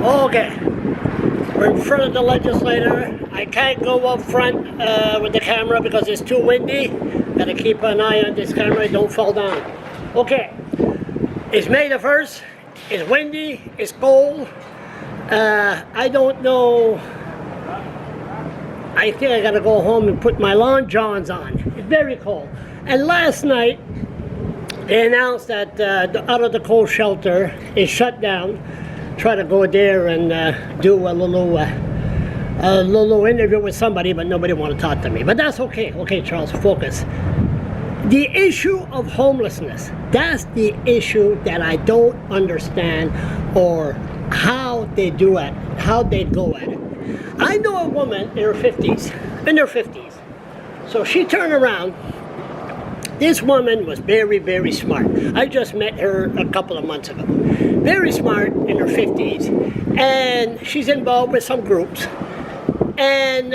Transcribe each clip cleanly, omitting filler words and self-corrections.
Okay, we're in front of the legislator. I can't go up front with the camera because it's too windy. Gotta keep an eye on this camera, don't fall down. Okay, it's May the 1st. It's windy, it's cold. I don't know. I think I gotta go home and put my long johns on. It's very cold. And last night, they announced that the Out of the Cold shelter is shut down. Try to go there and do a little interview with somebody, but nobody want to talk to me. But that's okay. Okay, Charles, focus. The issue of homelessness, that's the issue that I don't understand, or how they do it, how they go at it. I know a woman in her 50s, So she turned around. This woman was very, very smart. I just met her a couple of months ago. Very smart, in her 50s. And she's involved with some groups. And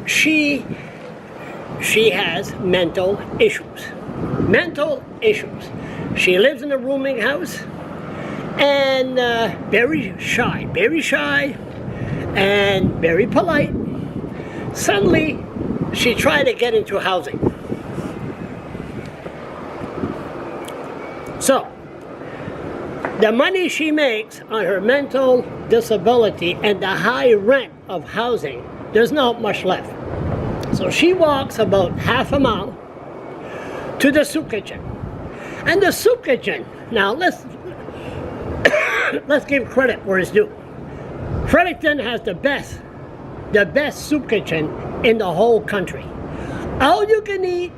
she has mental issues. Mental issues. She lives in a rooming house. And very shy and very polite. Suddenly, she tried to get into housing. So, the money she makes on her mental disability and the high rent of housing, there's not much left. So she walks about half a mile to the soup kitchen. And the soup kitchen, now let's give credit where it's due. Fredericton has the best soup kitchen in the whole country. All you can eat,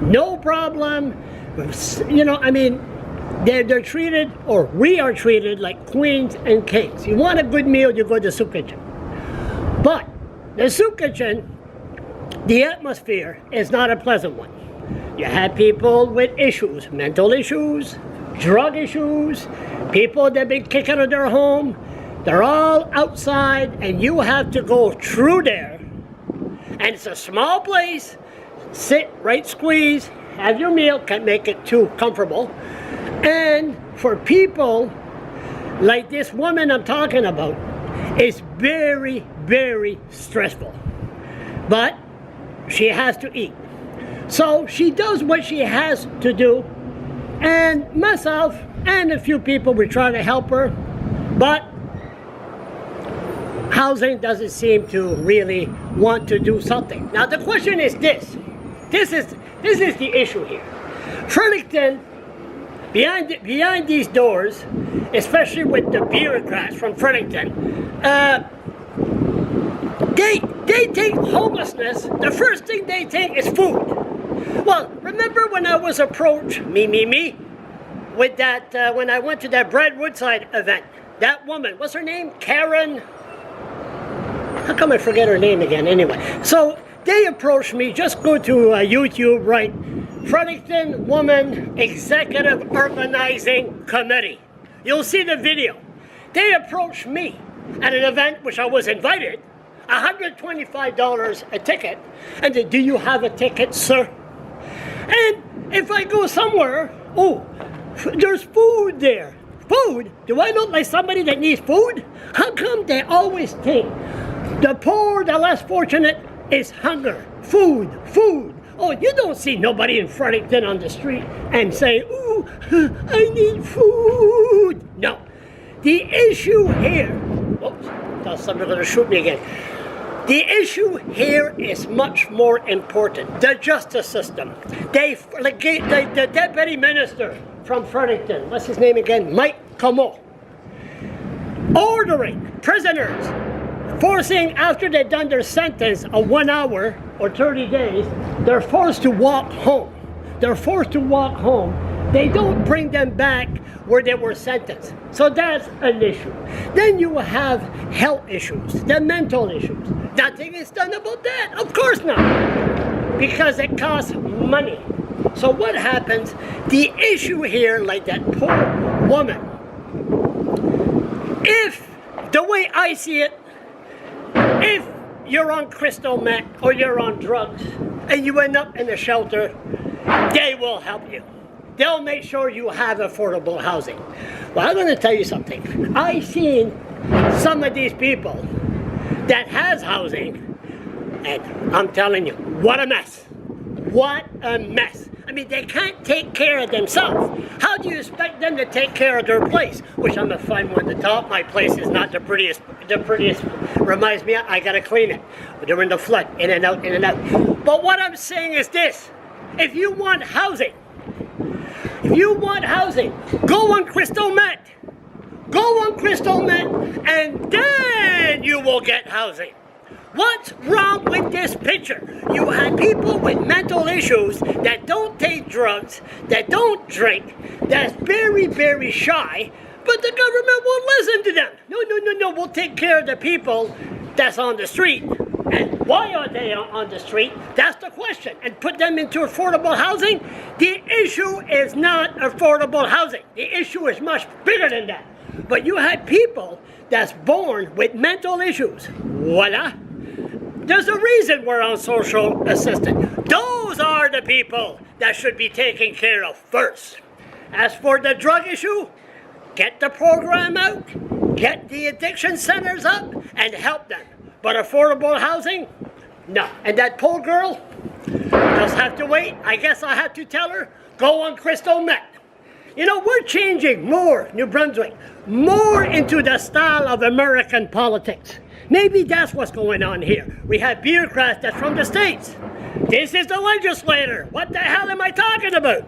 no problem. You know, I mean, they're treated, or we are treated, like queens and kings. You want a good meal, you go to the soup kitchen. But the soup kitchen, the atmosphere is not a pleasant one. You have people with issues, mental issues, drug issues, people that have been kicked out of their home. They're all outside, and you have to go through there. And it's a small place. Sit, right, squeeze, have your meal, can't make it too comfortable. And for people like this woman I'm talking about, it's very, very stressful. But she has to eat. So she does what she has to do. And myself and a few people, we try to help her. But housing doesn't seem to really want to do something. Now the question is this. This is the issue here. Fredericton, behind these doors, especially with the bureaucrats from Fredericton, they think homelessness, the first thing they think is food. Well, remember when I was approached, with that, when I went to that Brad Woodside event, that woman, what's her name? Karen? How come I forget her name again? Anyway, so they approached me. Just go to YouTube, right? Fredericton Woman Executive Organizing Committee. You'll see the video. They approached me at an event which I was invited. $125 a ticket. And they, do you have a ticket, sir? And if I go somewhere, oh, there's food there. Food? Do I look like somebody that needs food? How come they always think the poor, the less fortunate, is hunger, food. Oh, you don't see nobody in Fredericton on the street and say, ooh, I need food. No. The issue here, oops, thought somebody's going to shoot me again. The issue here is much more important. The justice system. The deputy minister from Fredericton, what's his name again? Mike Como. Ordering prisoners, forcing, after they've done their sentence of 1 hour or 30 days, they're forced to walk home. They don't bring them back where they were sentenced. So that's an issue. Then you have health issues, the mental issues. Nothing is done about that. Of course not. Because it costs money. So what happens? The issue here, like that poor woman, if, the way I see it, if you're on crystal meth or you're on drugs and you end up in a shelter, they will help you. they'll make sure you have affordable housing. Well, I'm going to tell you something. I've seen some of these people that has housing, and I'm telling you, what a mess. What a mess. I mean, they can't take care of themselves. How do you expect them to take care of their place? Which I'm a fine one to top. My place is not the prettiest. The prettiest reminds me, I gotta clean it. During the flood, in and out, in and out. But what I'm saying is this. If you want housing, go on Crystale Meth. Go on Crystale Meth, and then you will get housing. What's wrong with this picture? You have people with mental issues that don't take drugs, that don't drink, that's very, very shy, but the government won't listen to them. No, we'll take care of the people that's on the street. And why are they on the street? That's the question. And put them into affordable housing? The issue is not affordable housing. The issue is much bigger than that. But you have people that's born with mental issues. Voila. There's a reason we're on social assistance. Those are the people that should be taken care of first. As for the drug issue, get the program out, get the addiction centers up, and help them. But affordable housing? No. And that poor girl, just have to wait. I guess I have to tell her, go on Crystale Meth. You know, we're changing more, New Brunswick, more into the style of American politics. Maybe that's what's going on here. We have bureaucrats that's from the States. This is the legislator. What the hell am I talking about?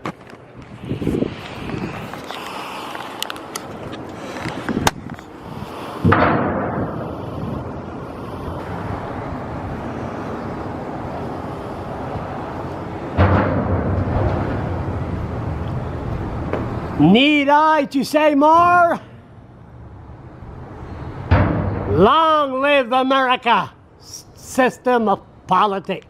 Need I to say more? Long live America system of politics.